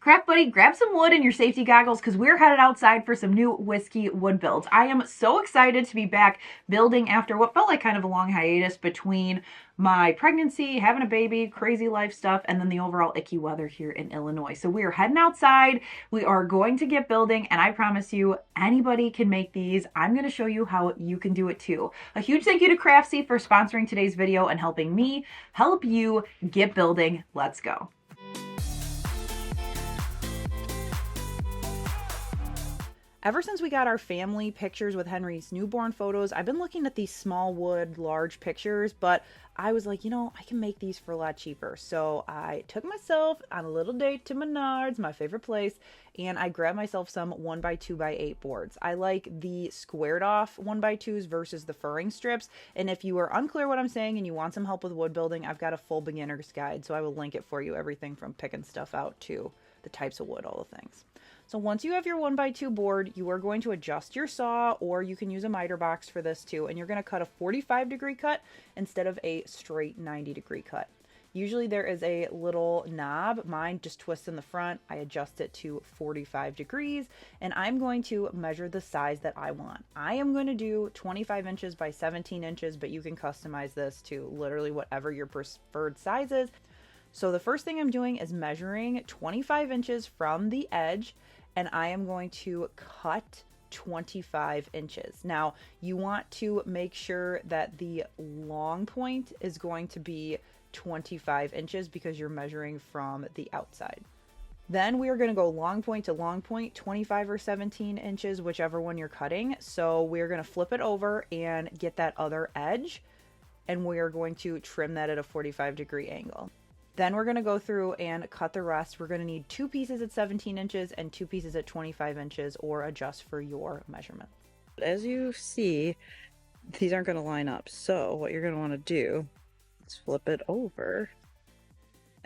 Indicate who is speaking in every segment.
Speaker 1: Craft buddy, grab some wood and your safety goggles because we're headed outside for some new whiskey wood builds. I am so excited to be back building after what felt like kind of a long hiatus between my pregnancy, having a baby, crazy life stuff, and then the overall icky weather here in Illinois. So we are heading outside. We are going to get building, and I promise you, anybody can make these. I'm going to show you how you can do it too. A huge thank you to Craftsy for sponsoring today's video and helping me help you get building. Let's go. Ever since we got our family pictures with Henry's newborn photos, I've been looking at these Smallwood large pictures, but I was like, I can make these for a lot cheaper. So I took myself on a little date to Menards, my favorite place, and I grabbed myself some 1x2x8 boards. I like the squared off 1x2s versus the furring strips. And if you are unclear what I'm saying and you want some help with wood building, I've got a full beginner's guide. So I will link it for you, everything from picking stuff out to the types of wood, all the things. So once you have your 1x2 board, you are going to adjust your saw, or you can use a miter box for this too, and you're going to cut a 45-degree cut instead of a straight 90-degree cut. Usually there is a little knob. Mine just twists in the front. I adjust it to 45 degrees, and I'm going to measure the size that I want. I am going to do 25 inches by 17 inches, but you can customize this to literally whatever your preferred size is. So the first thing I'm doing is measuring 25 inches from the edge, and I am going to cut 25 inches. Now, you want to make sure that the long point is going to be 25 inches because you're measuring from the outside. Then we are going to go long point to long point, 25 or 17 inches, whichever one you're cutting. So we're going to flip it over and get that other edge, and we are going to trim that at a 45-degree angle. Then we're going to go through and cut the rest. We're going to need 2 pieces at 17 inches and 2 pieces at 25 inches, or adjust for your measurement. As you see, these aren't going to line up. So what you're going to want to do is flip it over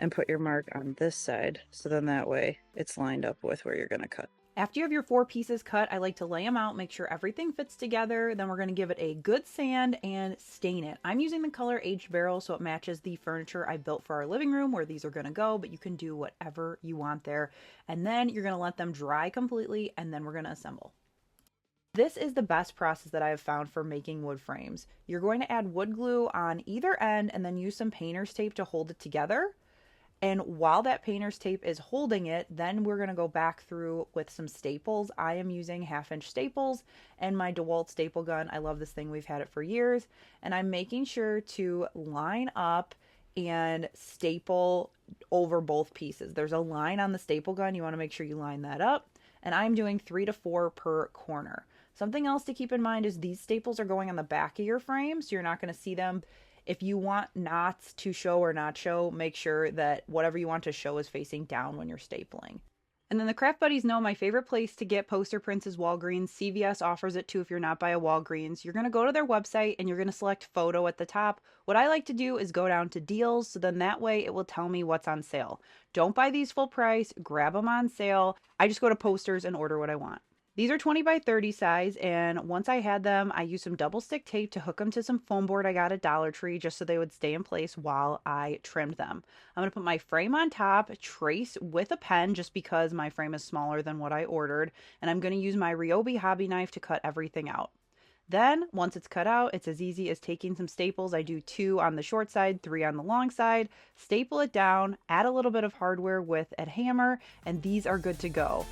Speaker 1: and put your mark on this side. So then that way it's lined up with where you're going to cut. After you have your 4 pieces cut, I like to lay them out, make sure everything fits together. Then we're going to give it a good sand and stain it. I'm using the color Aged Barrel so it matches the furniture I built for our living room where these are going to go, but you can do whatever you want there. And then you're going to let them dry completely, and then we're going to assemble. This is the best process that I have found for making wood frames. You're going to add wood glue on either end and then use some painter's tape to hold it together. And while that painter's tape is holding it, then we're going to go back through with some staples. I am using 1/2-inch staples and my DeWalt staple gun. I love this thing. We've had it for years. And I'm making sure to line up and staple over both pieces. There's a line on the staple gun. You want to make sure you line that up. And I'm doing 3 to 4 per corner. Something else to keep in mind is these staples are going on the back of your frame, so you're not going to see them. If you want knots to show or not show, make sure that whatever you want to show is facing down when you're stapling. And then the craft buddies know my favorite place to get poster prints is Walgreens. CVS offers it too if you're not by a Walgreens. You're going to go to their website and you're going to select photo at the top. What I like to do is go down to deals, so then that way it will tell me what's on sale. Don't buy these full price, grab them on sale. I just go to posters and order what I want. These are 20 by 30 size, and once I had them, I used some double stick tape to hook them to some foam board I got at Dollar Tree just so they would stay in place while I trimmed them. I'm going to put my frame on top, trace with a pen just because my frame is smaller than what I ordered, and I'm going to use my Ryobi hobby knife to cut everything out. Then, once it's cut out, it's as easy as taking some staples. I do 2 on the short side, 3 on the long side, staple it down, add a little bit of hardware with a hammer, and these are good to go.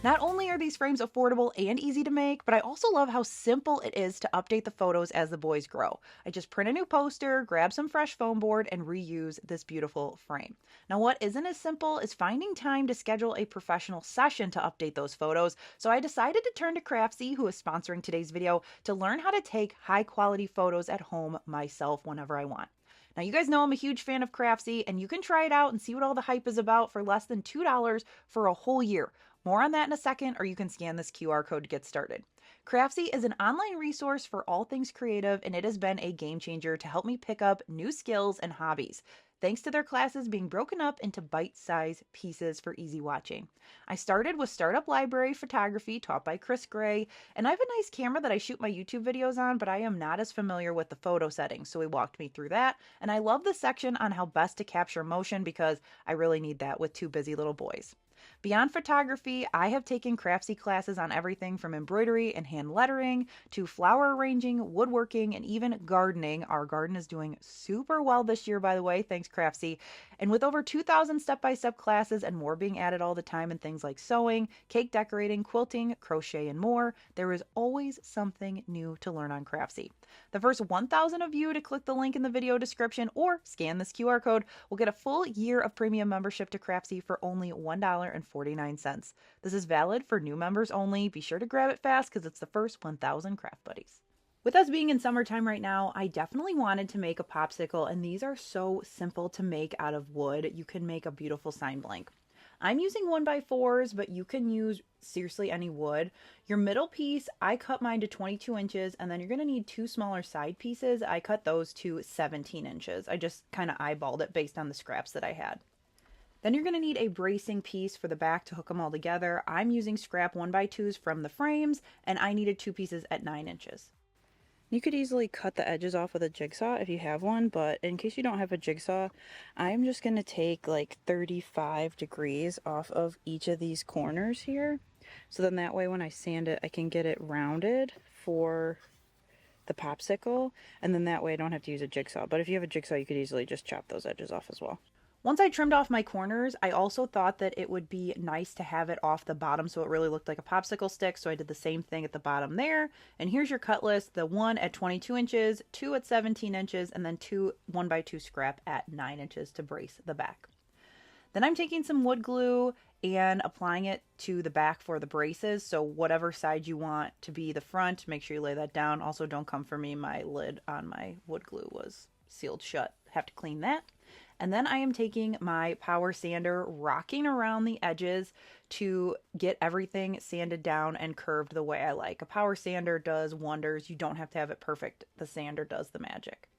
Speaker 1: Not only are these frames affordable and easy to make, but I also love how simple it is to update the photos as the boys grow. I just print a new poster, grab some fresh foam board, and reuse this beautiful frame. Now, what isn't as simple is finding time to schedule a professional session to update those photos, so I decided to turn to Craftsy, who is sponsoring today's video, to learn how to take high-quality photos at home myself whenever I want. Now, you guys know I'm a huge fan of Craftsy, and you can try it out and see what all the hype is about for less than $2 for a whole year. More on that in a second, or you can scan this QR code to get started. Craftsy is an online resource for all things creative, and it has been a game changer to help me pick up new skills and hobbies. thanks to their classes being broken up into bite-sized pieces for easy watching. I started with Startup Library Photography taught by Chris Gray, and I have a nice camera that I shoot my YouTube videos on, but I am not as familiar with the photo settings, so he walked me through that, and I love the section on how best to capture motion because I really need that with two busy little boys. Beyond photography, I have taken craftsy classes on everything from embroidery and hand lettering to flower arranging, woodworking, and even gardening. Our garden is doing super well this year, by the way. Thanks, Craftsy. And with over 2,000 step-by-step classes and more being added all the time in things like sewing, cake decorating, quilting, crochet, and more, there is always something new to learn on Craftsy. The first 1,000 of you to click the link in the video description or scan this QR code will get a full year of premium membership to Craftsy for only $1.49. This is valid for new members only. Be sure to grab it fast because it's the first 1,000 craft buddies. With us being in summertime right now, I definitely wanted to make a popsicle, and these are so simple to make out of wood. You can make a beautiful sign blank. I'm using 1x4s, but you can use seriously any wood. Your middle piece, I cut mine to 22 inches, and then you're going to need two smaller side pieces. I cut those to 17 inches. I just kind of eyeballed it based on the scraps that I had. Then you're going to need a bracing piece for the back to hook them all together. I'm using scrap 1x2s from the frames, and I needed two pieces at 9 inches. You could easily cut the edges off with a jigsaw if you have one, but in case you don't have a jigsaw, I'm just going to take like 35 degrees off of each of these corners here. So then that way when I sand it, I can get it rounded for the popsicle, and then that way I don't have to use a jigsaw. But if you have a jigsaw, you could easily just chop those edges off as well. Once I trimmed off my corners, I also thought that it would be nice to have it off the bottom so it really looked like a popsicle stick, so I did the same thing at the bottom there. And here's your cut list, the one at 22 inches, two at 17 inches, and then two 1x2 scrap at 9 inches to brace the back. Then I'm taking some wood glue and applying it to the back for the braces, so whatever side you want to be the front, make sure you lay that down. Also, don't come for me, my lid on my wood glue was sealed shut. Have to clean that. And then I am taking my power sander, rocking around the edges to get everything sanded down and curved the way I like. A power sander does wonders. You don't have to have it perfect. The sander does the magic.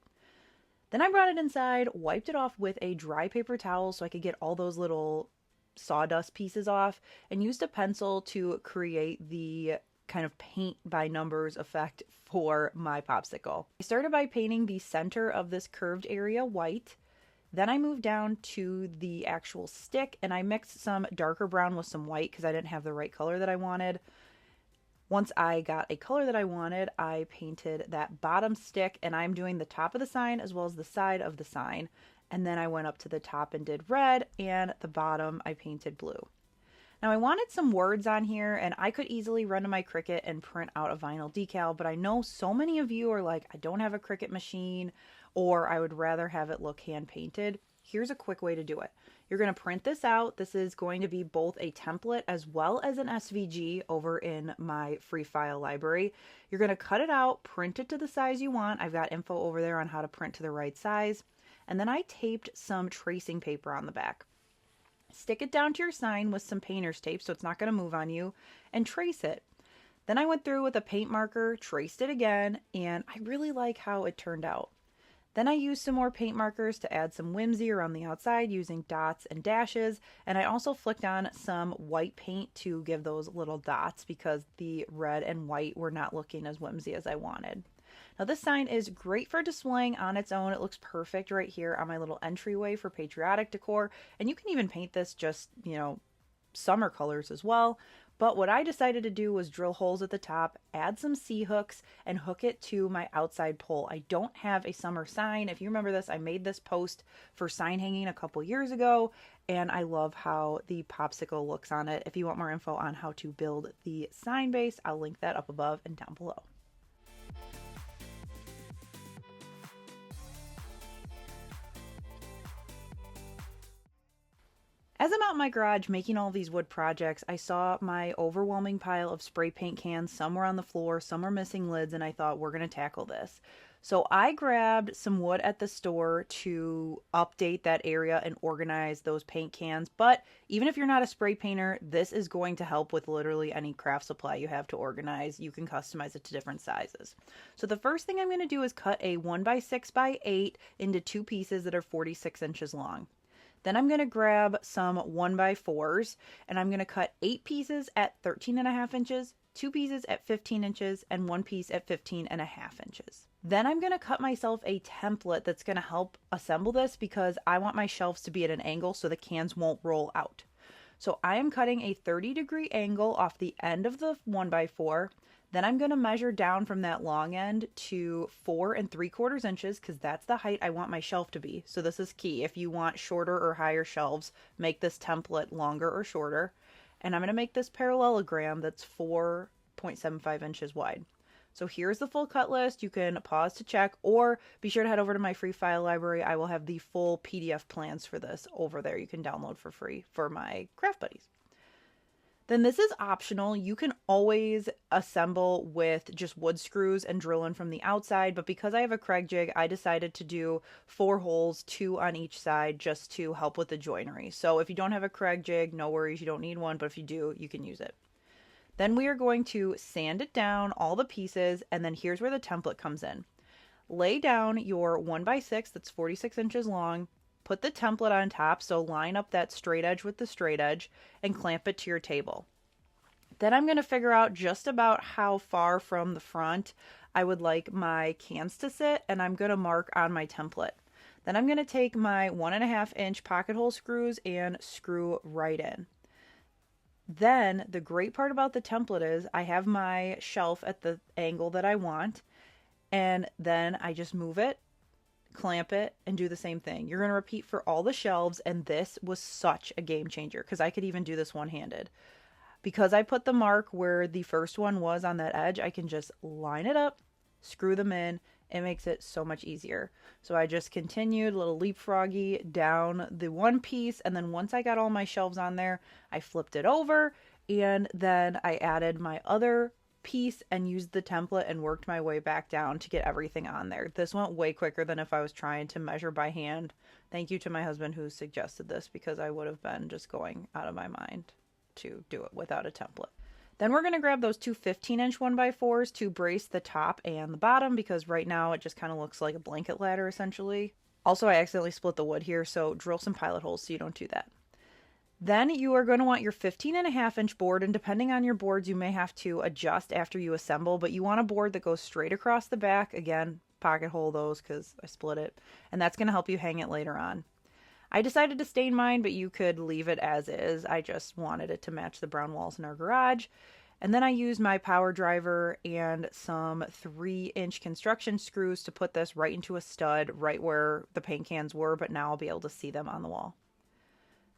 Speaker 1: Then I brought it inside, wiped it off with a dry paper towel so I could get all those little sawdust pieces off, and used a pencil to create the kind of paint by numbers effect for my popsicle. I started by painting the center of this curved area white. Then I moved down to the actual stick and I mixed some darker brown with some white because I didn't have the right color that I wanted. Once I got a color that I wanted, I painted that bottom stick, and I'm doing the top of the sign as well as the side of the sign. And then I went up to the top and did red, and the bottom I painted blue. Now I wanted some words on here, and I could easily run to my Cricut and print out a vinyl decal, but I know so many of you are like, I don't have a Cricut machine, or I would rather have it look hand painted. Here's a quick way to do it. You're going to print this out. This is going to be both a template as well as an SVG over in my free file library. You're going to cut it out, print it to the size you want. I've got info over there on how to print to the right size. And then I taped some tracing paper on the back. Stick it down to your sign with some painter's tape so it's not going to move on you, and trace it. Then I went through with a paint marker, traced it again, and I really like how it turned out. Then I used some more paint markers to add some whimsy around the outside using dots and dashes, and I also flicked on some white paint to give those little dots because the red and white were not looking as whimsy as I wanted. Now this sign is great for displaying on its own. It looks perfect right here on my little entryway for patriotic decor, and you can even paint this just, summer colors as well. But what I decided to do was drill holes at the top, add some C-hooks, and hook it to my outside pole. I don't have a summer sign. If you remember this, I made this post for sign hanging a couple years ago, and I love how the popsicle looks on it. If you want more info on how to build the sign base, I'll link that up above and down below. As I'm out in my garage making all these wood projects, I saw my overwhelming pile of spray paint cans. Some were on the floor, some were missing lids, and I thought, we're going to tackle this. So I grabbed some wood at the store to update that area and organize those paint cans. But even if you're not a spray painter, this is going to help with literally any craft supply you have to organize. You can customize it to different sizes. So the first thing I'm going to do is cut a 1x6x8 into two pieces that are 46 inches long. Then I'm going to grab some 1x4s and I'm going to cut 8 pieces at 13.5 inches, 2 pieces at 15 inches, and 1 piece at 15.5 inches. Then I'm going to cut myself a template that's going to help assemble this because I want my shelves to be at an angle so the cans won't roll out. So I am cutting a 30-degree angle off the end of the 1x4. Then I'm going to measure down from that long end to 4 3/4 inches because that's the height I want my shelf to be. So this is key. If you want shorter or higher shelves, make this template longer or shorter. And I'm going to make this parallelogram that's 4.75 inches wide. So here's the full cut list. You can pause to check or be sure to head over to my free file library. I will have the full PDF plans for this over there. You can download for free for my craft buddies. Then this is optional. You can always assemble with just wood screws and drill in from the outside, but because I have a Kreg jig, I decided to do 4 holes, 2 on each side, just to help with the joinery. So if you don't have a Kreg jig, no worries, you don't need one, but if you do, you can use it. Then we are going to sand it down, all the pieces, and then here's where the template comes in. Lay down your 1x6 that's 46 inches long, put the template on top, so line up that straight edge with the straight edge, and clamp it to your table. Then I'm going to figure out just about how far from the front I would like my cans to sit, and I'm going to mark on my template. Then I'm going to take my 1.5-inch pocket hole screws and screw right in. Then the great part about the template is I have my shelf at the angle that I want, and then I just move it, clamp it, and do the same thing. You're going to repeat for all the shelves, and this was such a game changer because I could even do this one-handed. Because I put the mark where the first one was on that edge, I can just line it up, screw them in. It makes it so much easier. So I just continued a little leapfroggy down the one piece, and then once I got all my shelves on there, I flipped it over, and then I added my other piece and used the template and worked my way back down to get everything on there. This went way quicker than if I was trying to measure by hand. Thank you to my husband who suggested this because I would have been just going out of my mind to do it without a template. Then we're going to grab those two 15-inch 1x4s to brace the top and the bottom because right now it just kind of looks like a blanket ladder essentially. Also, I accidentally split the wood here, so drill some pilot holes so you don't do that. Then you are going to want your 15.5-inch board, and depending on your boards, you may have to adjust after you assemble, but you want a board that goes straight across the back. Again, pocket hole those because I split it, and that's going to help you hang it later on. I decided to stain mine, but you could leave it as is. I just wanted it to match the brown walls in our garage. And then I used my power driver and some 3-inch construction screws to put this right into a stud right where the paint cans were, but now I'll be able to see them on the wall.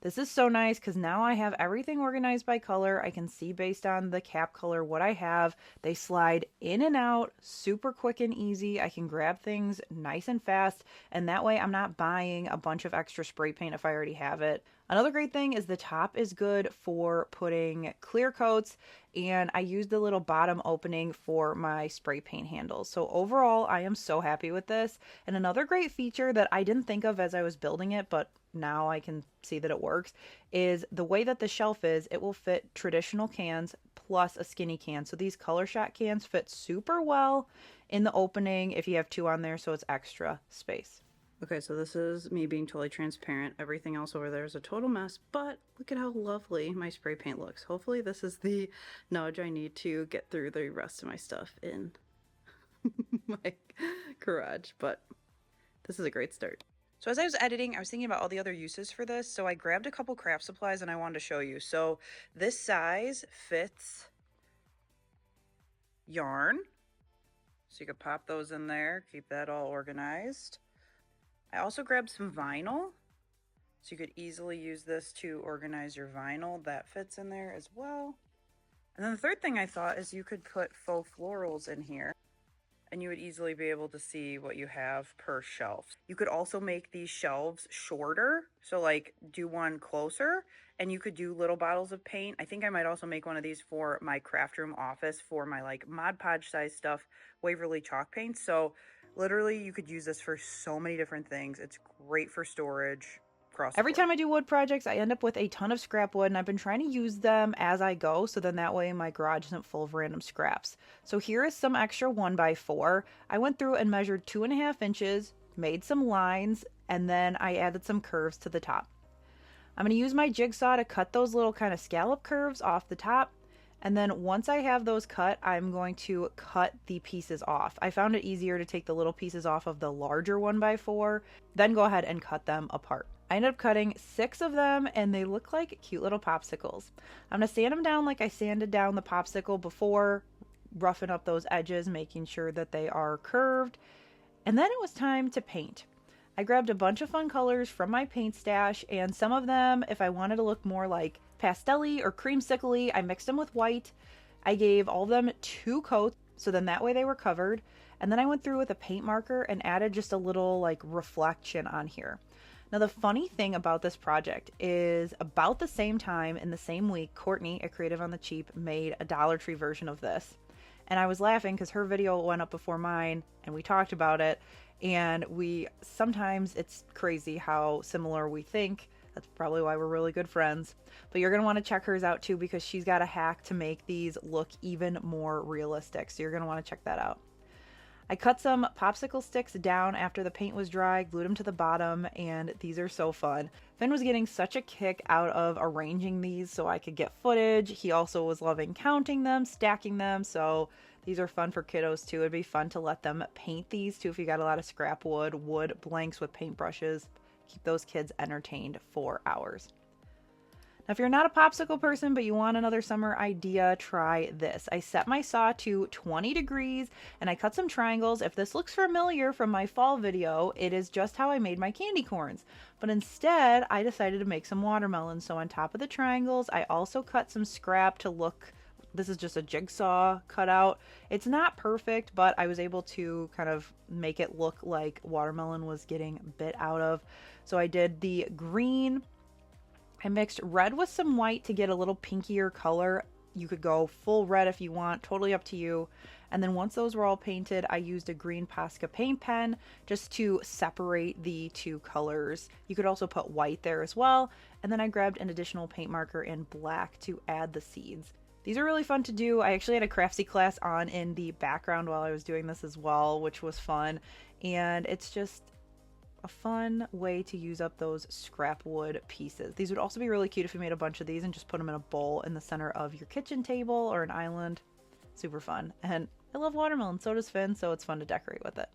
Speaker 1: This is so nice because now I have everything organized by color. I can see based on the cap color what I have. They slide in and out super quick and easy. I can grab things nice and fast, and that way I'm not buying a bunch of extra spray paint if I already have it. Another great thing is the top is good for putting clear coats, and I used the little bottom opening for my spray paint handles. So overall, I am so happy with this. And another great feature that I didn't think of as I was building it, but now I can see that it works, is the way that the shelf is, it will fit traditional cans plus a skinny can. So these color shot cans fit super well in the opening if you have 2 on there, so it's extra space. Okay, so this is me being totally transparent. Everything else over there is a total mess, but look at how lovely my spray paint looks. Hopefully this is the nudge I need to get through the rest of my stuff in my garage, but this is a great start. So as I was editing, I was thinking about all the other uses for this, so I grabbed a couple craft supplies and I wanted to show you. So this size fits yarn, so you could pop those in there, keep that all organized. I also grabbed some vinyl, so you could easily use this to organize your vinyl. That fits in there as well. And then the third thing I thought is you could put faux florals in here, and you would easily be able to see what you have per shelf. You could also make these shelves shorter, so like do one closer, and you could do little bottles of paint. I think I might also make one of these for my craft room office for my like Mod Podge size stuff, Waverly chalk paint. So Literally, you could use this for so many different things. It's great for storage across the
Speaker 2: Every
Speaker 1: board.
Speaker 2: time I do wood projects, I end up with a ton of scrap wood, and I've been trying to use them as I go, so then that way my garage isn't full of random scraps. So here is some extra 1x4. I went through and measured 2.5 inches, made some lines, and then I added some curves to the top. I'm going to use my jigsaw to cut those little kind of scallop curves off the top. And then once I have those cut, I'm going to cut the pieces off. I found it easier to take the little pieces off of the larger 1x4, then go ahead and cut them apart. I ended up cutting 6 of them and they look like cute little popsicles. I'm going to sand them down like I sanded down the popsicle before, roughing up those edges, making sure that they are curved. And then it was time to paint. I grabbed a bunch of fun colors from my paint stash, and some of them, if I wanted to look more like pastel-y or creamsicle-y, I mixed them with white. I gave all of them 2 coats, so then that way they were covered. And then I went through with a paint marker and added just a little like reflection on here. Now, the funny thing about this project is about the same time in the same week, Courtney at Creative on the Cheap made a Dollar Tree version of this. And I was laughing because her video went up before mine and we talked about it. And we sometimes it's crazy how similar we think. That's probably why we're really good friends. But you're going to want to check hers out too because she's got a hack to make these look even more realistic. So you're going to want to check that out. I cut some popsicle sticks down after the paint was dry, glued them to the bottom, and these are so fun. Finn was getting such a kick out of arranging these so I could get footage. He also was loving counting them, stacking them, so these are fun for kiddos too. It'd be fun to let them paint these too if you got a lot of scrap wood, wood blanks with paintbrushes. Keep those kids entertained for hours. Now, if you're not a popsicle person, but you want another summer idea, try this. I set my saw to 20 degrees and I cut some triangles. If this looks familiar from my fall video, it is just how I made my candy corns. But instead, I decided to make some watermelons. So on top of the triangles, I also cut some scrap to look. This is just a jigsaw cutout. It's not perfect, but I was able to kind of make it look like watermelon was getting bit out of. So I did the green. I mixed red with some white to get a little pinkier color. You could go full red if you want, totally up to you. And then once those were all painted, I used a green Posca paint pen just to separate the 2 colors. You could also put white there as well. And then I grabbed an additional paint marker in black to add the seeds. These are really fun to do. I actually had a Craftsy class on in the background while I was doing this as well, which was fun. And it's just a fun way to use up those scrap wood pieces. These would also be really cute if you made a bunch of these and just put them in a bowl in the center of your kitchen table or an island. Super fun. And I love watermelon, so does Finn, so it's fun to decorate with it.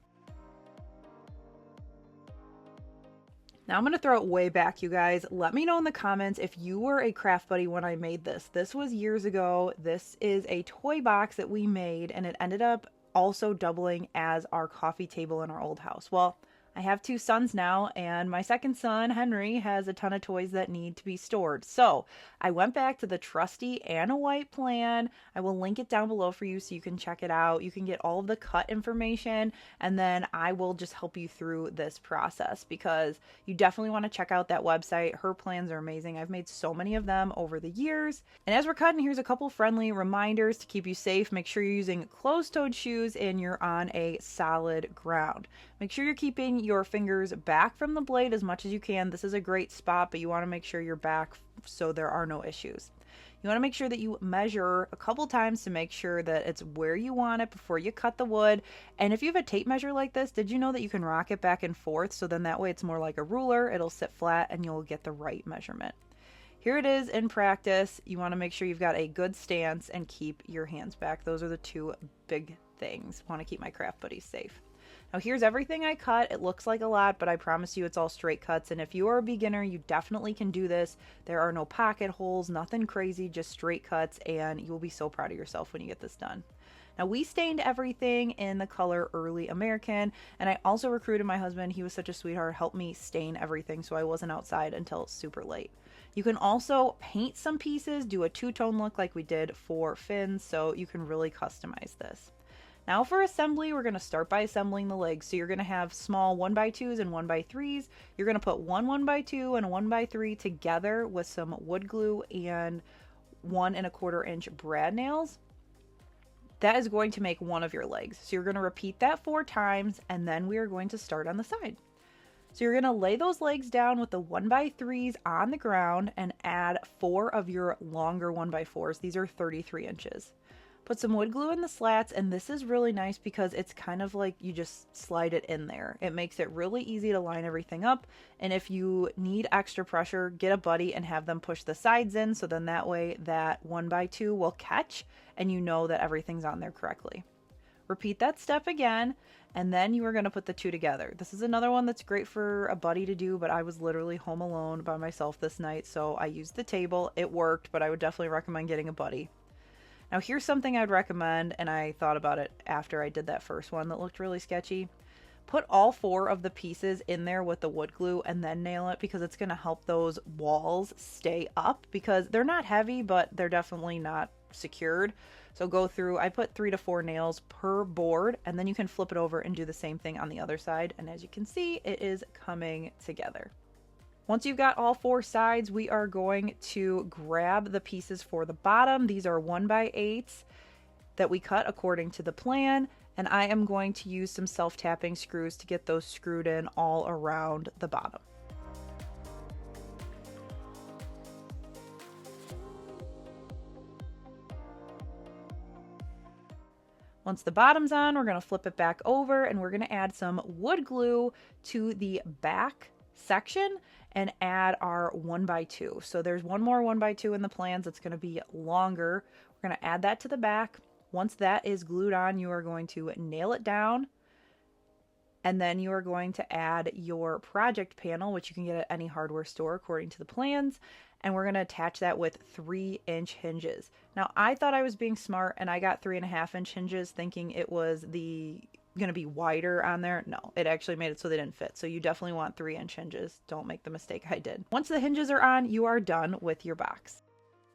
Speaker 2: Now I'm going to throw it way back, you guys. Let me know in the comments if you were a craft buddy when I made this. This was years ago. This is a toy box that we made, and it ended up also doubling as our coffee table in our old house. Well, I have 2 sons now, and my second son, Henry, has a ton of toys that need to be stored. So I went back to the trusty Anna White plan. I will link it down below for you so you can check it out. You can get all of the cut information, and then I will just help you through this process because you definitely want to check out that website. Her plans are amazing. I've made so many of them over the years. And as we're cutting, here's a couple friendly reminders to keep you safe. Make sure you're using closed-toed shoes and you're on a solid ground. Make sure you're keeping your fingers back from the blade as much as you can. This is a great spot, but you want to make sure you're back so there are no issues. You want to make sure that you measure a couple times to make sure that it's where you want it before you cut the wood. And if you have a tape measure like this, did you know that you can rock it back and forth? So then that way it's more like a ruler. It'll sit flat and you'll get the right measurement. Here it is in practice. You want to make sure you've got a good stance and keep your hands back. Those are the 2 big things. I want to keep my craft buddies safe. Now here's everything I cut. It looks like a lot, but I promise you it's all straight cuts. And if you are a beginner, you definitely can do this. There are no pocket holes, nothing crazy, just straight cuts, and you'll be so proud of yourself when you get this done. Now we stained everything in the color Early American, and I also recruited my husband. He was such a sweetheart, helped me stain everything so I wasn't outside until super late. You can also paint some pieces, do a 2-tone look like we did for Finn, so you can really customize this. Now for assembly, we're going to start by assembling the legs. So you're going to have small 1x2s and 1x3s. You're going to put one 1x2 and 1x3 together with some wood glue and 1 1/4 inch brad nails. That is going to make one of your legs. So you're going to repeat that 4 times, and then we are going to start on the side. So you're going to lay those legs down with the 1x3s on the ground and add 4 of your longer 1x4s. These are 33 inches. Put some wood glue in the slats, and this is really nice because it's kind of like you just slide it in there. It makes it really easy to line everything up, and if you need extra pressure, get a buddy and have them push the sides in, so then that way that 1x2 will catch and you know that everything's on there correctly. Repeat that step again, and then you are going to put the 2 together. This is another one that's great for a buddy to do, but I was literally home alone by myself this night, so I used the table. It worked, but I would definitely recommend getting a buddy. Now here's something I'd recommend, and I thought about it after I did that first one that looked really sketchy. Put all 4 of the pieces in there with the wood glue and then nail it, because it's going to help those walls stay up, because they're not heavy, but they're definitely not secured. So go through, I put 3 to 4 nails per board, and then you can flip it over and do the same thing on the other side. And as you can see, it is coming together. Once you've got all 4 sides, we are going to grab the pieces for the bottom. These are 1x8s that we cut according to the plan, and I am going to use some self-tapping screws to get those screwed in all around the bottom. Once the bottom's on, we're going to flip it back over, and we're going to add some wood glue to the back section and add our 1x2. So there's one more 1x2 in the plans. It's going to be longer. We're going to add that to the back. Once that is glued on, you are going to nail it down, and then you are going to add your project panel, which you can get at any hardware store according to the plans, and we're going to attach that with 3-inch hinges. Now I thought I was being smart, and I got 3.5-inch hinges thinking it was going to be wider on there. No, it actually made it so they didn't fit. So you definitely want 3-inch hinges. Don't make the mistake I did. Once the hinges are on, you are done with your box.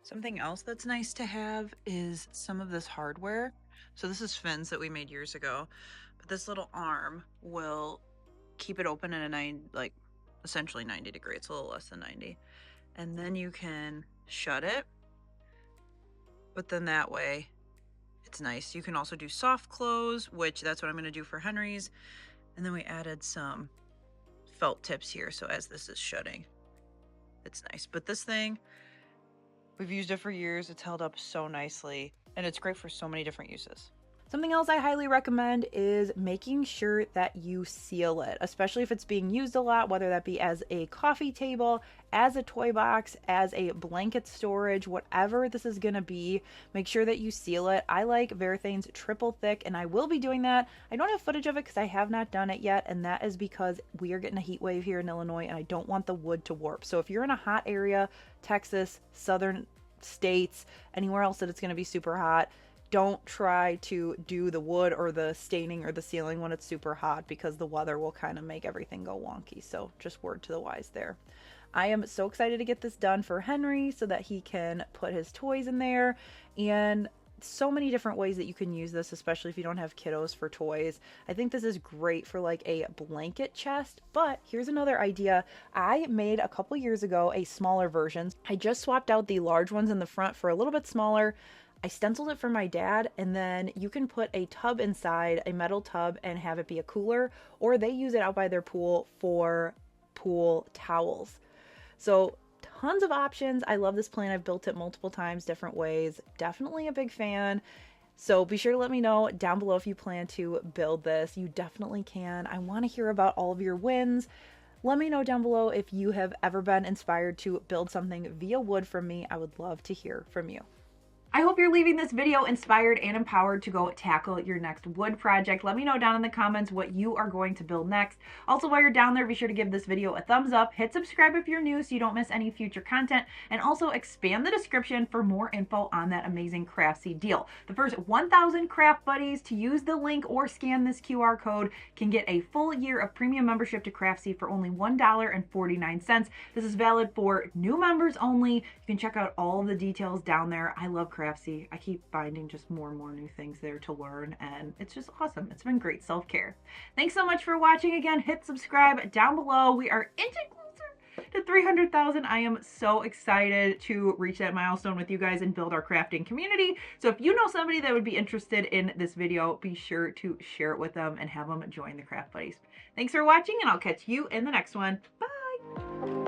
Speaker 2: Something else that's nice to have is some of this hardware. So this is fins that we made years ago, but this little arm will keep it open in a essentially 90 degrees. It's a little less than 90. And then you can shut it, but then that way it's nice. You can also do soft close, which that's what I'm going to do for Henry's. And then we added some felt tips here, so as this is shutting, it's nice. But this thing, we've used it for years. It's held up so nicely, and it's great for so many different uses. Something else I highly recommend is making sure that you seal it, especially if it's being used a lot, whether that be as a coffee table, as a toy box, as a blanket storage, whatever this is going to be, make sure that you seal it. I like Varathane's triple thick, and I will be doing that. I don't have footage of it because I have not done it yet, and that is because we are getting a heat wave here in Illinois, and I don't want the wood to warp. So if you're in a hot area, Texas, southern states, anywhere else that it's going to be super hot, don't try to do the wood or the staining or the sealing when it's super hot, because the weather will kind of make everything go wonky. So just word to the wise there. I am so excited to get this done for Henry so that he can put his toys in there, and so many different ways that you can use this, especially if you don't have kiddos for toys. I think this is great for like a blanket chest. But here's another idea. I made a couple years ago a smaller version. I just swapped out the large ones in the front for a little bit smaller. I stenciled it for my dad, and then you can put a tub inside, a metal tub, and have it be a cooler, or they use it out by their pool for pool towels. So tons of options. I love this plan. I've built it multiple times, different ways. Definitely a big fan. So be sure to let me know down below if you plan to build this. You definitely can. I want to hear about all of your wins. Let me know down below if you have ever been inspired to build something via wood from me. I would love to hear from you. I hope you're leaving this video inspired and empowered to go tackle your next wood project. Let me know down in the comments what you are going to build next. Also, while you're down there, be sure to give this video a thumbs up, hit subscribe if you're new so you don't miss any future content, and also expand the description for more info on that amazing Craftsy deal. The first 1,000 craft buddies to use the link or scan this QR code can get a full year of premium membership to Craftsy for only $1.49. This is valid for new members only. You can check out all of the details down there. I love Craftsy. I keep finding just more and more new things there to learn, and it's just awesome. It's been great self-care. Thanks so much for watching. Again, hit subscribe down below. We are inching closer
Speaker 1: to 300,000. I am so excited to reach that milestone with you guys and build our crafting community. So if you know somebody that would be interested in this video, be sure to share it with them and have them join the Craft Buddies. Thanks for watching, and I'll catch you in the next one. Bye!